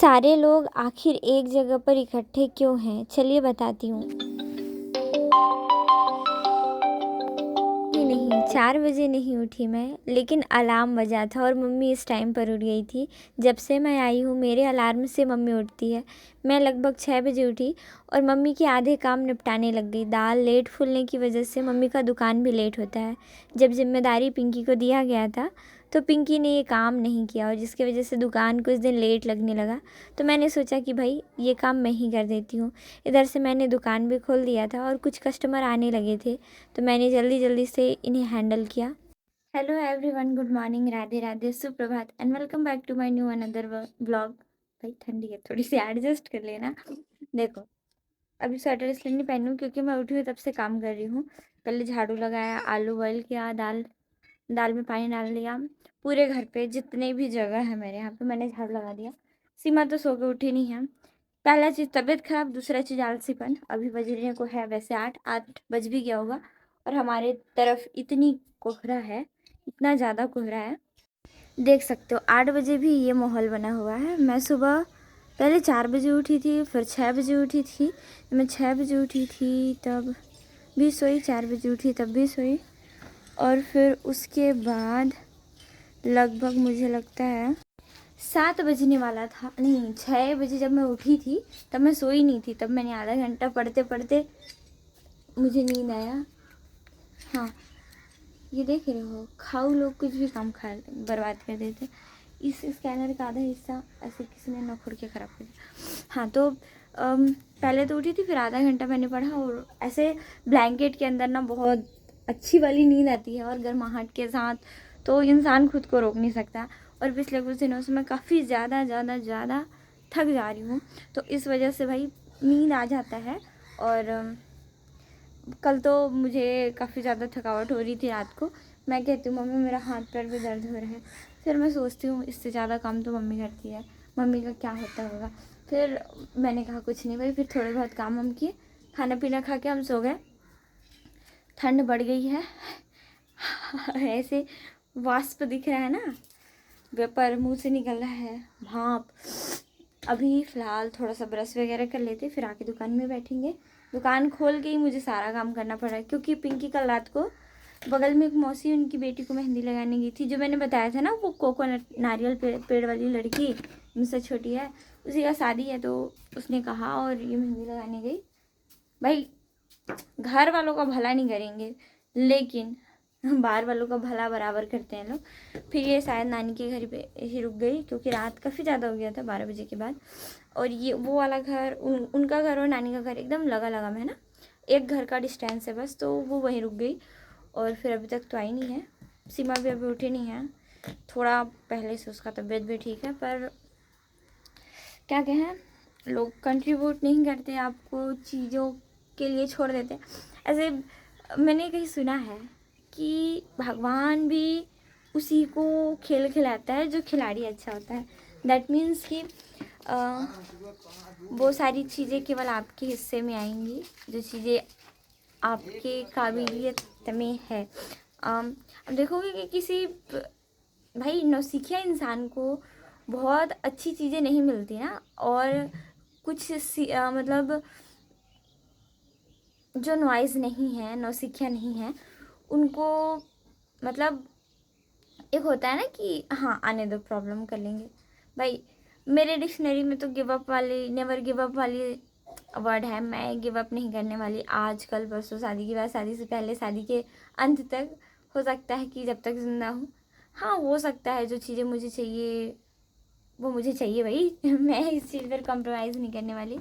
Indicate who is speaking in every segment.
Speaker 1: सारे लोग आखिर एक जगह पर इकट्ठे क्यों हैं? चलिए बताती हूँ। नहीं, 4 बजे नहीं उठी मैं, लेकिन अलार्म बजा था और मम्मी इस टाइम पर उठ गई थी। जब से मैं आई हूँ मेरे अलार्म से मम्मी उठती है। मैं लगभग 6 बजे उठी और मम्मी के आधे काम निपटाने लग गई। दाल लेट फूलने की वजह से मम्मी का दुकान भी लेट होता है। जब जिम्मेदारी पिंकी को दिया गया था तो पिंकी ने ये काम नहीं किया और जिसकी वजह से दुकान कुछ दिन लेट लगने लगा। तो मैंने सोचा कि भाई ये काम मैं ही कर देती हूँ। इधर से मैंने दुकान भी खोल दिया था और कुछ कस्टमर आने लगे थे, तो मैंने जल्दी जल्दी से इन्हें हैंडल किया। Hello everyone, good morning, Radhe Radhe, सुप्रभात and welcome back to my new another vlog. भाई ठंडी है थोड़ी सी, एडजस्ट कर लेना। देखो, अभी स्वेटर इसलिए नहीं पहनूँ क्योंकि मैं उठी हूँ तब से काम कर रही हूँ। पहले झाड़ू लगाया, आलू बॉयल किया, दाल में पानी डाल दिया। पूरे घर पे जितने भी जगह है मेरे यहाँ पे मैंने झाड़ू लगा दिया। सीमा तो सो के उठी नहीं है। पहला चीज़ तबीयत खराब, दूसरा चीज़ आलसीपन। अभी बजने को है वैसे 8 बज भी गया होगा और हमारे तरफ इतनी कोहरा है, इतना ज़्यादा कोहरा है, देख सकते हो। 8 बजे भी ये माहौल बना हुआ है। मैं सुबह पहले 4 बजे उठी थी, फिर 6 बजे उठी थी। मैं 6 बजे उठी थी तब भी सोई, 4 बजे उठी तब भी सोई, और फिर उसके बाद लगभग मुझे लगता है 7 बजने वाला था, नहीं 6 बजे जब मैं उठी थी तब मैं सोई नहीं थी। तब मैंने आधा घंटा पढ़ते पढ़ते मुझे नींद आया। हाँ, ये देख रहे हो, खाऊ लोग कुछ भी काम खा बर्बाद कर देते। इस स्कैनर का आधा हिस्सा ऐसे किसी ने नखोड़ के ख़राब कर दिया। हाँ तो पहले तो उठी थी, फिर आधा घंटा मैंने पढ़ा और ऐसे ब्लैंकेट के अंदर ना बहुत अच्छी वाली नींद आती है और गर्माहट के साथ, तो इंसान खुद को रोक नहीं सकता। और पिछले कुछ दिनों से मैं काफ़ी ज़्यादा थक जा रही हूँ, तो इस वजह से भाई नींद आ जाता है। और कल तो मुझे काफ़ी ज़्यादा थकावट हो रही थी रात को। मैं कहती हूँ मम्मी मेरा हाथ पैर भी दर्द हो रहा है। फिर मैं सोचती हूँ इससे ज़्यादा काम तो मम्मी करती है, मम्मी का क्या होता होगा। फिर मैंने कहा कुछ नहीं भाई, फिर थोड़े बहुत काम हम किए, खाना पीना खा के हम सो गए। ठंड बढ़ गई है ऐसे वाष्प दिख रहा है ना, वेपर मुंह से निकल रहा है, भाप। अभी फ़िलहाल थोड़ा सा ब्रश वगैरह कर लेते, फिर आके दुकान में बैठेंगे। दुकान खोल के ही मुझे सारा काम करना पड़ा है क्योंकि पिंकी कल रात को बगल में एक मौसी उनकी बेटी को मेहंदी लगाने गई थी, जो मैंने बताया था ना, वो कोकोनट नारियल पेड़ वाली लड़की मुझसे छोटी है, उसी का शादी है। तो उसने कहा और ये मेहंदी लगाने गई। भाई घर वालों का भला नहीं करेंगे लेकिन बाहर वालों का भला बराबर करते हैं लोग। फिर ये शायद नानी के घर पे ही रुक गई क्योंकि रात काफ़ी ज़्यादा हो गया था 12 बजे के बाद। और ये वो वाला घर उनका घर और नानी का घर एकदम लगा लगा में है ना, एक घर का डिस्टेंस है बस, तो वो वहीं रुक गई। और फिर अभी तक तो आई नहीं है। सीमा भी अभी उठी नहीं है, थोड़ा पहले से उसका तबीयत भी ठीक है, पर क्या कहें, लोग कंट्रीब्यूट नहीं करते, आपको चीज़ों के लिए छोड़ देते। ऐसे मैंने कहीं सुना है कि भगवान भी उसी को खेल खिलाता है जो खिलाड़ी अच्छा होता है। दैट मीन्स कि वो सारी चीज़ें केवल आपके हिस्से में आएंगी जो चीज़ें आपके काबिलियत में है। अब देखोगे कि किसी भाई नौसिखिया इंसान को बहुत अच्छी चीज़ें नहीं मिलती ना, और कुछ मतलब जो नॉइज़ नहीं है, नौसिखिया नहीं है, उनको मतलब एक होता है ना कि हाँ आने दो, प्रॉब्लम कर लेंगे। भाई मेरे डिक्शनरी में तो गिव अप वाली, नेवर गिव अप वाली वर्ड है। मैं गिव अप नहीं करने वाली, आज कल परसों, शादी के बाद, शादी से पहले, शादी के अंत तक, हो सकता है कि जब तक ज़िंदा हूँ। हाँ हो सकता है जो चीज़ें मुझे चाहिए वो मुझे चाहिए भाई मैं इस चीज़ पर कॉम्प्रोमाइज़ नहीं करने वाली।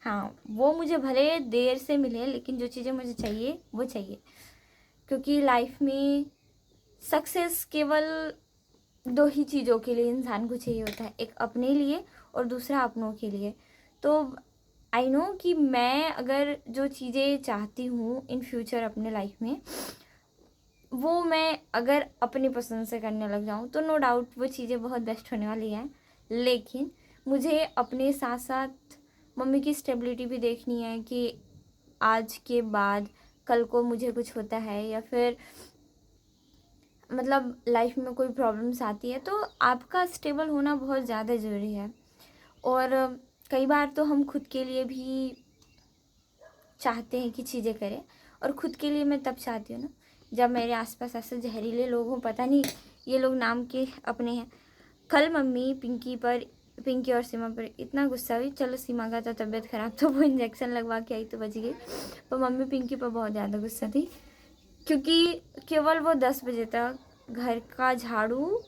Speaker 1: हाँ वो मुझे भले देर से मिले लेकिन जो चीज़ें मुझे चाहिए वो चाहिए, क्योंकि लाइफ में सक्सेस केवल 2 ही चीज़ों के लिए इंसान को चाहिए होता है, एक अपने लिए और दूसरा अपनों के लिए। तो आई नो कि मैं अगर जो चीज़ें चाहती हूँ इन फ्यूचर अपने लाइफ में, वो मैं अगर अपनी पसंद से करने लग जाऊँ तो नो डाउट वो चीज़ें बहुत बेस्ट होने वाली हैं। लेकिन मुझे अपने साथ साथ मम्मी की स्टेबिलिटी भी देखनी है कि आज के बाद कल को मुझे कुछ होता है या फिर मतलब लाइफ में कोई प्रॉब्लम्स आती है, तो आपका स्टेबल होना बहुत ज़्यादा ज़रूरी है। और कई बार तो हम खुद के लिए भी चाहते हैं कि चीज़ें करें, और ख़ुद के लिए मैं तब चाहती हूँ ना जब मेरे आसपास ऐसे जहरीले लोग हों, पता नहीं ये लोग नाम के अपने हैं। कल मम्मी पिंकी और सीमा पर इतना गुस्सा हुई। चलो सीमा का तो तबीयत ख़राब, तो वो इंजेक्शन लगवा के आई तो बच गई, पर मम्मी पिंकी पर बहुत ज़्यादा गुस्सा थी, क्योंकि केवल वो 10 बजे तक घर का झाड़ू,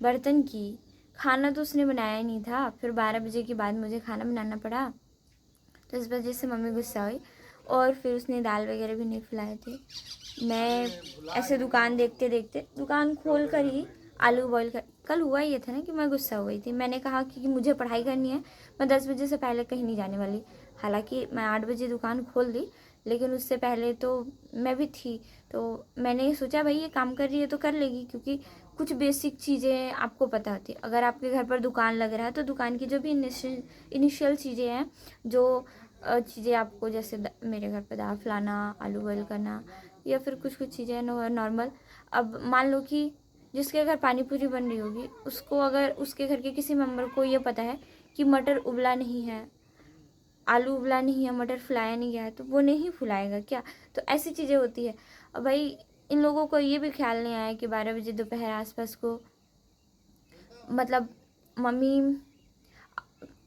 Speaker 1: बर्तन की, खाना तो उसने बनाया ही नहीं था। फिर 12 बजे के बाद मुझे खाना बनाना पड़ा, तो इस वजह से मम्मी गुस्सा हुई। और फिर उसने दाल वगैरह भी नहीं खिलाए थे। मैं ऐसे दुकान देखते देखते दुकान खोल कर ही आलू बॉईल कर, कल हुआ ये था ना कि मैं गुस्सा हो गई थी। मैंने कहा कि मुझे पढ़ाई करनी है, मैं 10 बजे से पहले कहीं नहीं जाने वाली। हालांकि मैं 8 बजे दुकान खोल दी, लेकिन उससे पहले तो मैं भी थी। तो मैंने सोचा भाई ये काम कर रही है तो कर लेगी, क्योंकि कुछ बेसिक चीज़ें आपको पता होती है। अगर आपके घर पर दुकान लग रहा है तो दुकान की जो भी इनिशियल चीज़ें हैं, जो चीज़ें आपको, जैसे मेरे घर पे दाल फुलाना, आलू बॉईल करना, या फिर कुछ कुछ चीज़ें नॉर्मल। अब मान लो कि जिसके घर पानी पूरी बन रही होगी, उसको अगर उसके घर के किसी मेम्बर को ये पता है कि मटर उबला नहीं है, आलू उबला नहीं है, मटर फुलाया नहीं गया है, तो वो नहीं फुलाएगा क्या? तो ऐसी चीज़ें होती है। अब भाई इन लोगों को ये भी ख्याल नहीं आया कि 12 बजे दोपहर आसपास को, मतलब मम्मी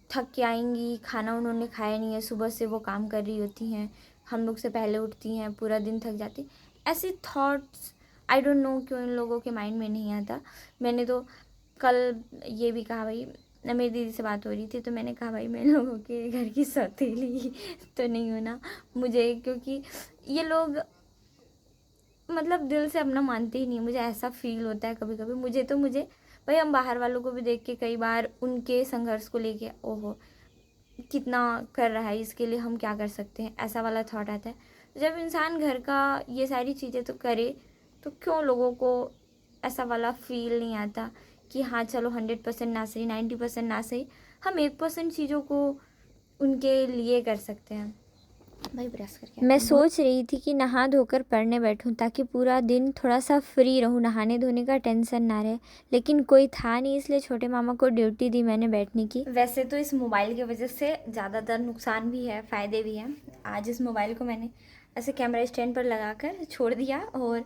Speaker 1: थक के आएंगी, खाना उन्होंने खाया नहीं है, सुबह से वो काम कर रही होती हैं, हम लोग से पहले उठती हैं, पूरा दिन थक जाती। ऐसे थॉट्स आई डोंट नो क्यों इन लोगों के माइंड में नहीं आता। मैंने तो कल ये भी कहा, भाई मेरी दीदी से बात हो रही थी, तो मैंने कहा भाई मैं इन लोगों के घर की सौतेली तो नहीं हूँ ना मुझे, क्योंकि ये लोग मतलब दिल से अपना मानते ही नहीं। मुझे ऐसा फील होता है कभी कभी, मुझे भाई हम बाहर वालों को भी देख के कई बार उनके संघर्ष को लेके, ओहो कितना कर रहा है, इसके लिए हम क्या कर सकते हैं, ऐसा वाला थॉट आता है। जब इंसान घर का ये सारी चीज़ें तो करे, तो क्यों लोगों को ऐसा वाला फील नहीं आता कि हाँ चलो 100% ना सही, 90% ना सही, हम 1% चीज़ों को उनके लिए कर सकते हैं। भाई ब्रश करके मैं सोच रही थी कि नहा धोकर पढ़ने बैठूं, ताकि पूरा दिन थोड़ा सा फ्री रहूं, नहाने धोने का टेंशन ना रहे। लेकिन कोई था नहीं, इसलिए छोटे मामा को ड्यूटी दी मैंने बैठने की। वैसे तो इस मोबाइल की वजह से ज़्यादातर नुकसान भी है, फ़ायदे भी हैं। आज इस मोबाइल को मैंने ऐसे कैमरा स्टैंड पर लगा कर छोड़ दिया, और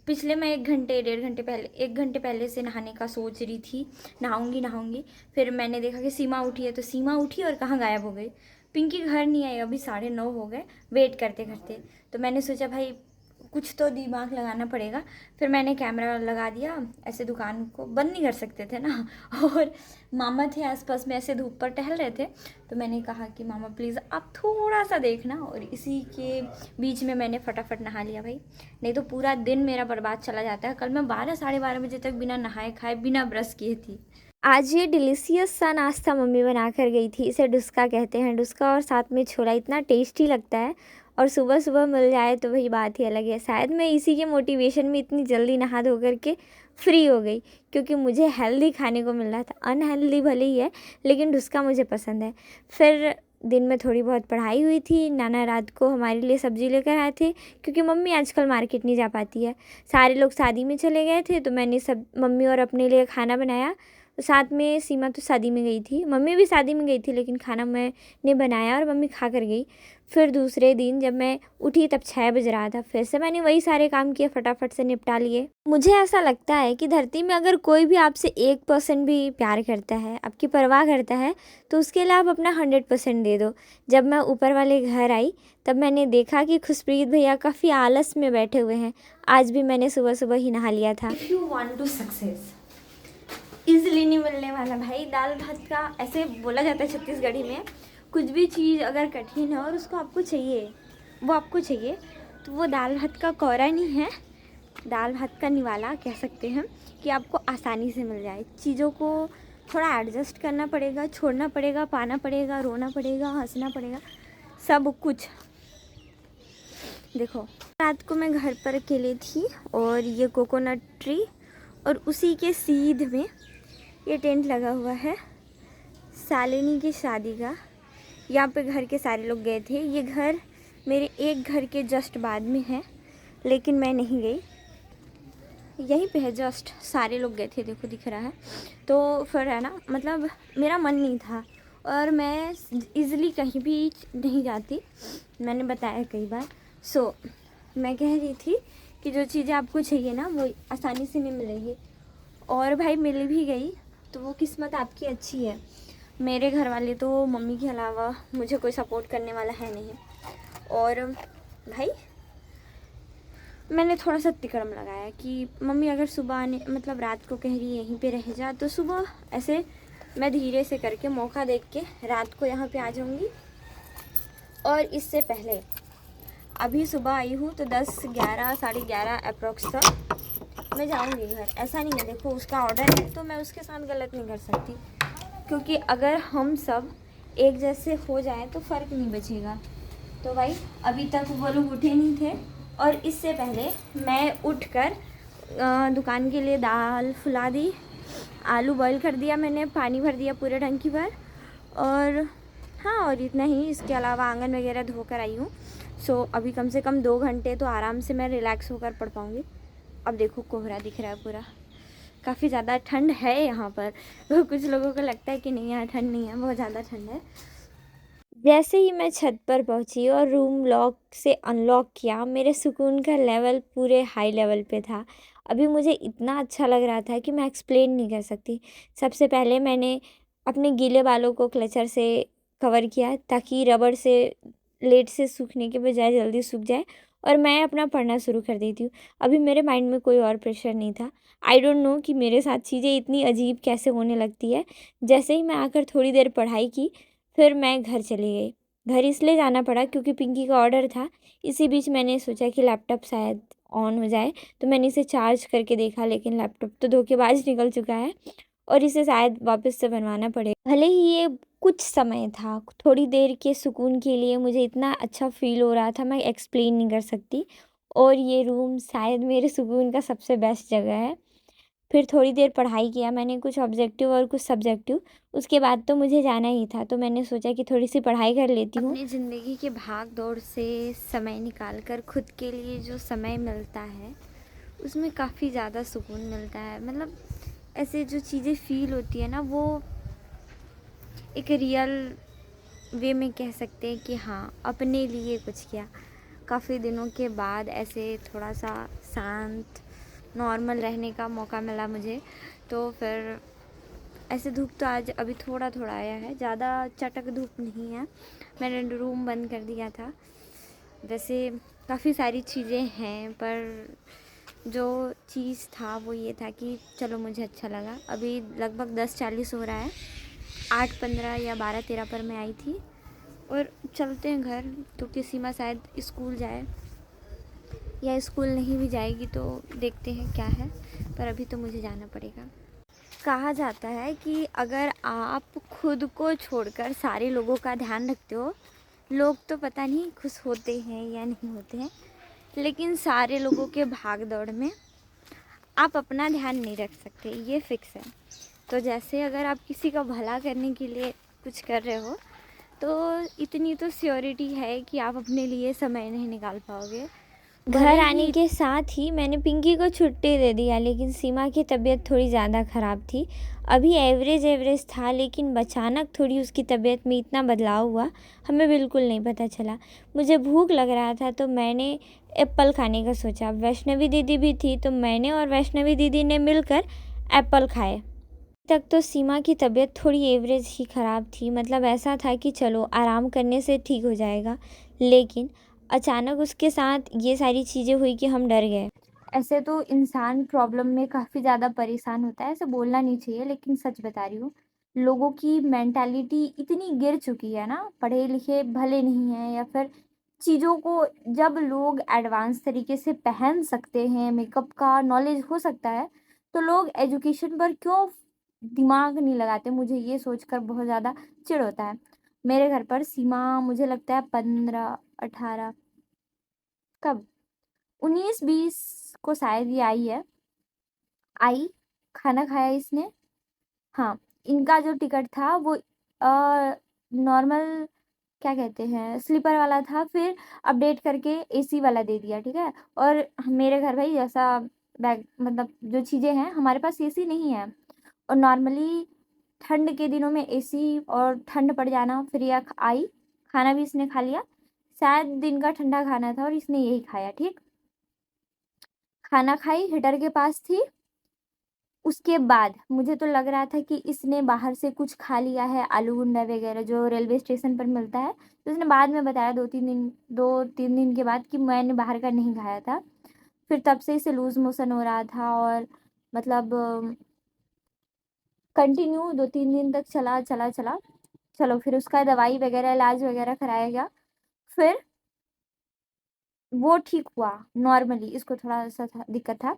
Speaker 1: पिछले मैं 1 घंटे पहले से नहाने का सोच रही थी, नहाऊंगी। फिर मैंने देखा कि सीमा उठी है, तो सीमा उठी और कहाँ गायब हो गई। पिंकी घर नहीं आई, अभी 9:30 हो गए वेट करते करते। तो मैंने सोचा भाई कुछ तो दिमाग लगाना पड़ेगा। फिर मैंने कैमरा लगा दिया, ऐसे दुकान को बंद नहीं कर सकते थे ना और मामा थे आसपास में, ऐसे धूप पर टहल रहे थे, तो मैंने कहा कि मामा प्लीज़ आप थोड़ा सा देखना, और इसी के बीच में मैंने फटाफट नहा लिया भाई, नहीं तो पूरा दिन मेरा बर्बाद चला जाता है। कल मैं 12-12:30 बजे तक बिना नहाए खाए, बिना ब्रश किए थी। आज ये डिलीशियस सा नाश्ता मम्मी बना कर गई थी, इसे डुस्का कहते हैं। डुस्का और साथ में छोला इतना टेस्टी लगता है, और सुबह सुबह मिल जाए तो वही बात ही अलग है। शायद मैं इसी के मोटिवेशन में इतनी जल्दी नहा धो करके फ्री हो गई, क्योंकि मुझे हेल्दी खाने को मिल रहा था। अनहेल्दी भले ही है, लेकिन डुस्का मुझे पसंद है। फिर दिन में थोड़ी बहुत पढ़ाई हुई थी। नाना रात को हमारे लिए सब्ज़ी लेकर आए थे, क्योंकि मम्मी आजकल मार्केट नहीं जा पाती है। सारे लोग शादी में चले गए थे, तो मैंने सब मम्मी और अपने लिए खाना बनाया। साथ में सीमा तो शादी में गई थी, मम्मी भी शादी में गई थी, लेकिन खाना मैंने बनाया और मम्मी खा कर गई। फिर दूसरे दिन जब मैं उठी तब 6 बज रहा था, फिर से मैंने वही सारे काम किए, फटाफट से निपटा लिए। मुझे ऐसा लगता है कि धरती में अगर कोई भी आपसे 1% भी प्यार करता है, आपकी परवाह करता है, तो उसके लिए आप अपना 100% दे दो। जब मैं ऊपर वाले घर आई, तब मैंने देखा कि खुशप्रीत भैया काफ़ी आलस में बैठे हुए हैं। आज भी मैंने सुबह सुबह ही नहा लिया था। If you want to success, easily नहीं मिलने वाला भाई। दाल भात का ऐसे बोला जाता है छत्तीसगढ़ी में, कुछ भी चीज़ अगर कठिन है और उसको आपको चाहिए, वो आपको चाहिए, तो वो दाल भात का कौरा नहीं है, दाल भात का निवाला कह सकते हैं, कि आपको आसानी से मिल जाए। चीज़ों को थोड़ा एडजस्ट करना पड़ेगा, छोड़ना पड़ेगा, पाना पड़ेगा, रोना पड़ेगा, हंसना पड़ेगा, सब कुछ। देखो रात को मैं घर पर अकेले थी, और ये कोकोनट ट्री और उसी के सीध में ये टेंट लगा हुआ है शालिनी की शादी का। यहाँ पे घर के सारे लोग गए थे। ये घर मेरे एक घर के जस्ट बाद में है, लेकिन मैं नहीं गई, यहीं पे है जस्ट। सारे लोग गए थे, देखो दिख रहा है। तो फिर है ना, मतलब मेरा मन नहीं था, और मैं ईज़िली कहीं भी नहीं जाती, मैंने बताया कई बार। सो मैं कह रही थी कि जो चीज़ें आपको चाहिए ना वो आसानी से नहीं मिलेगी, और भाई मिल भी गई तो वो किस्मत आपकी अच्छी है। मेरे घर वाले तो मम्मी के अलावा मुझे कोई सपोर्ट करने वाला है नहीं। और भाई मैंने थोड़ा सा तिकड़म लगाया कि मम्मी अगर सुबह आने मतलब रात को कह रही यहीं पे रह जा, तो सुबह ऐसे मैं धीरे से करके मौका देख के रात को यहाँ पे आ जाऊँगी। और इससे पहले अभी सुबह आई हूँ तो 10-11 11:30 अप्रॉक्स तक मैं जाऊँगी घर। ऐसा नहीं है, देखो उसका ऑर्डर है तो मैं उसके साथ गलत नहीं कर सकती, क्योंकि अगर हम सब एक जैसे हो जाए तो फ़र्क नहीं बचेगा। तो भाई अभी तक वो लोग उठे नहीं थे, और इससे पहले मैं उठकर दुकान के लिए दाल फुला दी, आलू बॉईल कर दिया मैंने, पानी भर दिया पूरे टंकी भर, और हाँ और इतना ही। इसके अलावा आंगन वगैरह धोकर आई हूँ। सो अभी कम से कम 2 घंटे तो आराम से मैं रिलैक्स होकर पढ़ पाऊँगी। अब देखो कोहरा दिख रहा है पूरा, काफ़ी ज़्यादा ठंड है यहाँ पर। तो कुछ लोगों को लगता है कि नहीं यहाँ ठंड नहीं है, बहुत ज़्यादा ठंड है। जैसे ही मैं छत पर पहुंची और रूम लॉक से अनलॉक किया, मेरे सुकून का लेवल पूरे हाई लेवल पे था। अभी मुझे इतना अच्छा लग रहा था कि मैं एक्सप्लेन नहीं कर सकती। सबसे पहले मैंने अपने गीले बालों को क्लचर से कवर किया ताकि रबड़ से लेट से सूखने के बजाय जल्दी सूख जाए, और मैं अपना पढ़ना शुरू कर देती हूँ। अभी मेरे माइंड में कोई और प्रेशर नहीं था। आई डोंट नो कि मेरे साथ चीज़ें इतनी अजीब कैसे होने लगती है। जैसे ही मैं आकर थोड़ी देर पढ़ाई की, फिर मैं घर चली गई। घर इसलिए जाना पड़ा क्योंकि पिंकी का ऑर्डर था। इसी बीच मैंने सोचा कि लैपटॉप शायद ऑन हो जाए, तो मैंने इसे चार्ज करके देखा, लेकिन लैपटॉप तो धोखेबाज निकल चुका है और इसे शायद वापस से बनवाना पड़ेगा। भले ही ये कुछ समय था, थोड़ी देर के सुकून के लिए मुझे इतना अच्छा फ़ील हो रहा था, मैं एक्सप्लेन नहीं कर सकती। और ये रूम शायद मेरे सुकून का सबसे बेस्ट जगह है। फिर थोड़ी देर पढ़ाई किया मैंने, कुछ ऑब्जेक्टिव और कुछ सब्जेक्टिव। उसके बाद तो मुझे जाना ही था, तो मैंने सोचा कि थोड़ी सी पढ़ाई कर लेती हूँ। अपनी ज़िंदगी की भाग दौड़ से समय निकाल कर खुद के लिए जो समय मिलता है उसमें काफ़ी ज़्यादा सुकून मिलता है। मतलब ऐसे जो चीज़ें फ़ील होती है ना, वो एक रियल वे में कह सकते हैं कि हाँ अपने लिए कुछ किया। काफ़ी दिनों के बाद ऐसे थोड़ा सा शांत नॉर्मल रहने का मौका मिला मुझे। तो फिर ऐसे धूप तो आज अभी थोड़ा थोड़ा आया है, ज़्यादा चटक धूप नहीं है। मैंने रूम बंद कर दिया था। वैसे काफ़ी सारी चीज़ें हैं, पर जो चीज़ था वो ये था कि चलो मुझे अच्छा लगा। अभी लगभग 10:40 हो रहा है, 8:15 या 12:13 पर मैं आई थी। और चलते हैं घर, क्योंकि सीमा शायद स्कूल जाए, या स्कूल नहीं भी जाएगी तो देखते हैं क्या है, पर अभी तो मुझे जाना पड़ेगा। कहा जाता है कि अगर आप खुद को छोड़कर सारे लोगों का ध्यान रखते हो, लोग तो पता नहीं खुश होते हैं या नहीं होते हैं, लेकिन सारे लोगों के भाग दौड़ में आप अपना ध्यान नहीं रख सकते, ये फिक्स है। तो जैसे अगर आप किसी का भला करने के लिए कुछ कर रहे हो, तो इतनी तो श्योरिटी है कि आप अपने लिए समय नहीं निकाल पाओगे। घर आने के साथ ही मैंने पिंकी को छुट्टी दे दिया, लेकिन सीमा की तबीयत थोड़ी ज़्यादा ख़राब थी। अभी एवरेज था, लेकिन अचानक थोड़ी उसकी तबीयत में इतना बदलाव हुआ, हमें बिल्कुल नहीं पता चला। मुझे भूख लग रहा था तो मैंने एप्पल खाने का सोचा। वैष्णवी दीदी भी थी, तो मैंने और वैष्णवी दीदी ने मिलकर एप्पल खाए। तक तो सीमा की तबीयत थोड़ी एवरेज ही ख़राब थी, मतलब ऐसा था कि चलो आराम करने से ठीक हो जाएगा। लेकिन अचानक उसके साथ ये सारी चीज़ें हुई कि हम डर गए। ऐसे तो इंसान प्रॉब्लम में काफ़ी ज़्यादा परेशान होता है, ऐसे बोलना नहीं चाहिए, लेकिन सच बता रही हूँ। लोगों की मेंटालिटी इतनी गिर चुकी है ना, पढ़े लिखे भले नहीं हैं, या फिर चीज़ों को जब लोग एडवांस तरीके से पहन सकते हैं, मेकअप का नॉलेज हो सकता है, तो लोग एजुकेशन पर क्यों दिमाग नहीं लगाते। मुझे ये सोचकर बहुत ज़्यादा चिढ़ होता है। मेरे घर पर सीमा मुझे लगता है 15-18 कब 19-20 को शायद ये आई है। आई, खाना खाया इसने। हाँ, इनका जो टिकट था वो नॉर्मल क्या कहते हैं स्लीपर वाला था, फिर अपडेट करके एसी वाला दे दिया, ठीक है। और मेरे घर भाई जैसा बैग मतलब जो चीज़ें हैं, हमारे पास एसी नहीं है। और नॉर्मली ठंड के दिनों में एसी और ठंड पड़ जाना, फिर यह आई, खाना भी इसने खा लिया। शायद दिन का ठंडा खाना था और इसने यही खाया, ठीक। खाना खाई, हीटर के पास थी। उसके बाद मुझे तो लग रहा था कि इसने बाहर से कुछ खा लिया है, आलू गुंडा वगैरह जो रेलवे स्टेशन पर मिलता है। तो उसने बाद में बताया 2-3 दिन के बाद कि मैंने बाहर का नहीं खाया था। फिर तब से इसे लूज मोशन हो रहा था और मतलब कंटिन्यू 2-3 दिन तक चला चला चला। चलो फिर उसका दवाई वगैरह इलाज वगैरह कराया गया। फिर वो ठीक हुआ नॉर्मली, इसको थोड़ा सा दिक्कत था।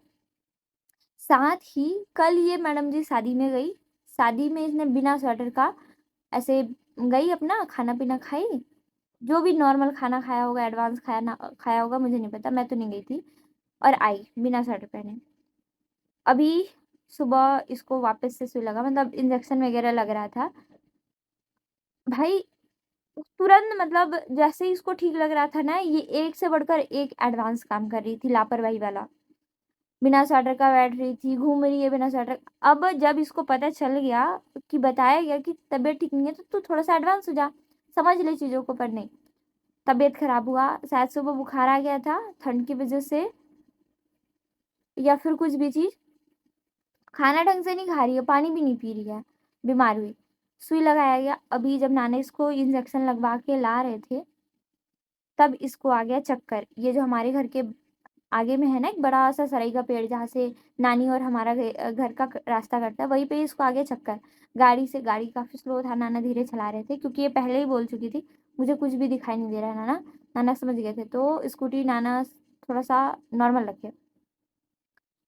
Speaker 1: साथ ही कल ये मैडम जी शादी में गई। शादी में इसने बिना स्वेटर का ऐसे गई, अपना खाना पीना खाई, जो भी नॉर्मल खाना खाया होगा, एडवांस खाना खाया होगा, मुझे नहीं पता, मैं तो नहीं गई थी। और आई बिना स्वेटर पहने। अभी सुबह इसको वापस से सुई लगा, मतलब इंजेक्शन वगैरह लग रहा था भाई। तुरंत मतलब जैसे ही इसको ठीक लग रहा था ना, ये एक से बढ़कर एक एडवांस काम कर रही थी, लापरवाही वाला। बिना स्वेटर का बैठ रही थी, घूम रही है बिना स्वेटर। अब जब इसको पता चल गया कि बताया गया कि तबीयत ठीक नहीं है, तो तू थोड़ा सा एडवांस हो जा, समझ ले चीजों को। पर नहीं, तबीयत खराब हुआ, शायद सुबह बुखार आ गया था ठंड की वजह से, या फिर कुछ भी चीज। खाना ढंग से नहीं खा रही है, पानी भी नहीं पी रही है, बीमार हुई। सुई लगाया गया। अभी जब नाना इसको इंजेक्शन लगवा के ला रहे थे, तब इसको आ गया चक्कर। ये जो हमारे घर के आगे में है ना एक बड़ा सा सराई का पेड़, जहाँ से नानी और हमारा घर का रास्ता कटता है, वहीं पे इसको आ गया चक्कर। गाड़ी काफी स्लो था, नाना धीरे चला रहे थे क्योंकि ये पहले ही बोल चुकी थी मुझे कुछ भी दिखाई नहीं दे रहा है नाना। नाना समझ गए थे, तो स्कूटी नाना थोड़ा सा नॉर्मल रखे।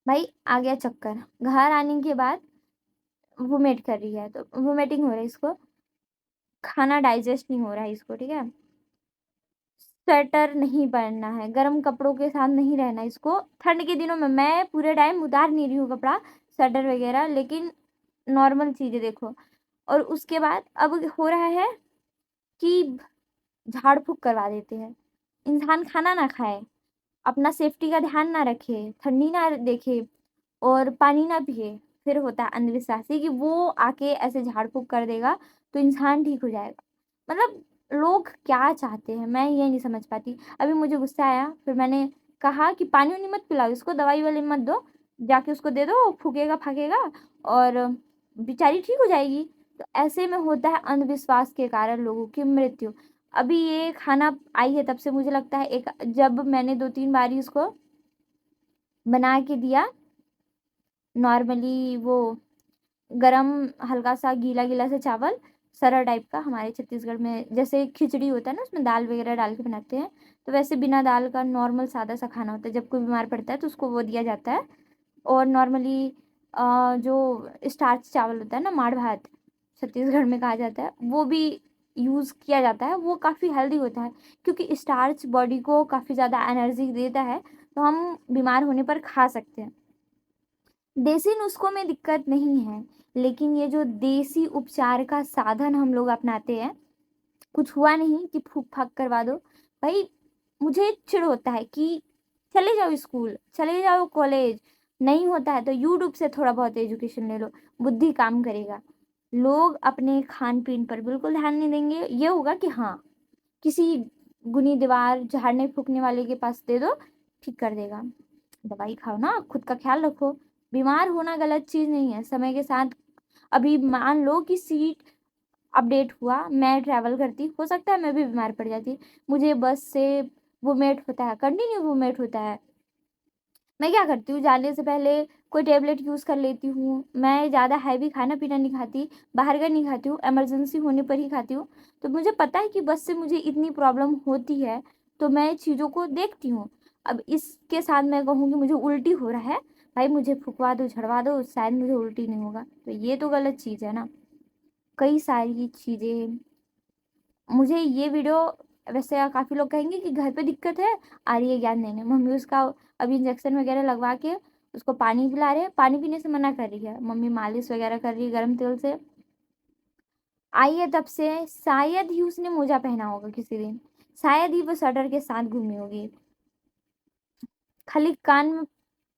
Speaker 1: भाई आ गया चक्कर। घर आने के बाद वोमेट कर रही है, तो वोमेटिंग हो रहा है इसको, खाना डाइजेस्ट नहीं हो रहा है इसको, ठीक है। स्वेटर नहीं पहनना है, गर्म कपड़ों के साथ नहीं रहना इसको ठंड के दिनों में। मैं पूरे टाइम उतार नहीं रही हूँ कपड़ा, स्वेटर वगैरह, लेकिन नॉर्मल चीजें देखो। और उसके बाद अब हो रहा है कि झाड़ फूक करवा देते हैं। इंसान खाना ना खाए, अपना सेफ्टी का ध्यान ना रखे, ठंडी ना देखे और पानी ना पिए, फिर होता है अंधविश्वासी कि वो आके ऐसे झाड़ फूक कर देगा तो इंसान ठीक हो जाएगा। मतलब लोग क्या चाहते हैं, मैं ये नहीं समझ पाती। अभी मुझे गुस्सा आया, फिर मैंने कहा कि पानी वानी मत पिलाओ इसको, दवाई वाली मत दो, जाके उसको दे दो, फूकेगा फाकेगा और बेचारी ठीक हो जाएगी। तो ऐसे में होता है अंधविश्वास के कारण लोगों की मृत्यु। अभी ये खाना आई है तब से मुझे लगता है, एक जब मैंने 2-3 बार इसको बना के दिया नॉर्मली, वो गरम हल्का सा गीला गीला सा चावल, सरल टाइप का, हमारे छत्तीसगढ़ में जैसे खिचड़ी होता है ना, उसमें दाल वगैरह डाल के बनाते हैं, तो वैसे बिना दाल का नॉर्मल सादा सा खाना होता है। जब कोई बीमार पड़ता है तो उसको वो दिया जाता है। और नॉर्मली जो स्टार्च चावल होता है ना, माड़ भात छत्तीसगढ़ में कहा जाता है, वो भी यूज़ किया जाता है। वो काफ़ी हेल्दी होता है क्योंकि स्टार्च बॉडी को काफ़ी ज़्यादा एनर्जी देता है, तो हम बीमार होने पर खा सकते हैं। देसी नुस्खों में दिक्कत नहीं है, लेकिन ये जो देसी उपचार का साधन हम लोग अपनाते हैं, कुछ हुआ नहीं कि फूक फाक करवा दो। भाई मुझे चिढ़ होता है कि चले जाओ स्कूल, चले जाओ कॉलेज, नहीं होता है तो यूट्यूब से थोड़ा बहुत एजुकेशन ले लो, बुद्धि काम करेगा। लोग अपने खान पीन पर बिल्कुल ध्यान नहीं देंगे। ये होगा कि हाँ, किसी गुनी दीवार झाड़ने फूकने वाले के पास दे दो, ठीक कर देगा। दवाई खाओ ना, खुद का ख्याल रखो। बीमार होना गलत चीज नहीं है, समय के साथ। अभी मान लो कि सीट अपडेट हुआ, मैं ट्रैवल करती, हो सकता है मैं भी बीमार पड़ जाती। मुझे बस से वोमेट होता है, कंटिन्यू वोमेट होता है। मैं क्या करती हूँ, जाने से पहले कोई टेबलेट यूज़ कर लेती हूँ। मैं ज़्यादा हैवी खाना पीना नहीं खाती, बाहर का नहीं खाती हूँ, इमरजेंसी होने पर ही खाती हूँ। तो मुझे पता है कि बस से मुझे इतनी प्रॉब्लम होती है, तो मैं चीज़ों को देखती हूँ। अब इसके साथ मैं कहूँ कि मुझे उल्टी हो रहा है, भाई मुझे फुकवा दो, झड़वा दो, शायद मुझे उल्टी नहीं होगा, तो ये तो गलत चीज़ है ना। कई सारी चीज़ें, मुझे ये वीडियो, वैसे काफ़ी लोग कहेंगे कि घर पे दिक्कत है, आ रही है ज्ञान देने। मम्मी उसका अभी इंजेक्शन वगैरह लगवा के उसको पानी पिला रहे हैं, पानी पीने से मना कर रही है, मम्मी मालिश वगैरह कर रही है गर्म तेल से। आई है तब से, शायद ही उसने मोजा पहना होगा किसी दिन, शायद ही वो स्वेटर के साथ घूमी होगी, खाली कान में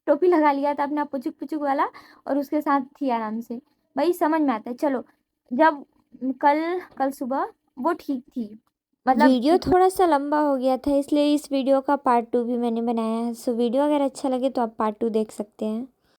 Speaker 1: टोपी लगा लिया था अपना पुचुक पुचुक वाला, और उसके साथ थी आराम से। भाई समझ में आता है, चलो
Speaker 2: जब कल कल सुबह वो ठीक थी, मतलब
Speaker 1: वीडियो थोड़ा सा लंबा हो गया था, इसलिए इस वीडियो का पार्ट 2 भी मैंने बनाया है। सो वीडियो अगर अच्छा लगे तो आप पार्ट 2 देख सकते हैं।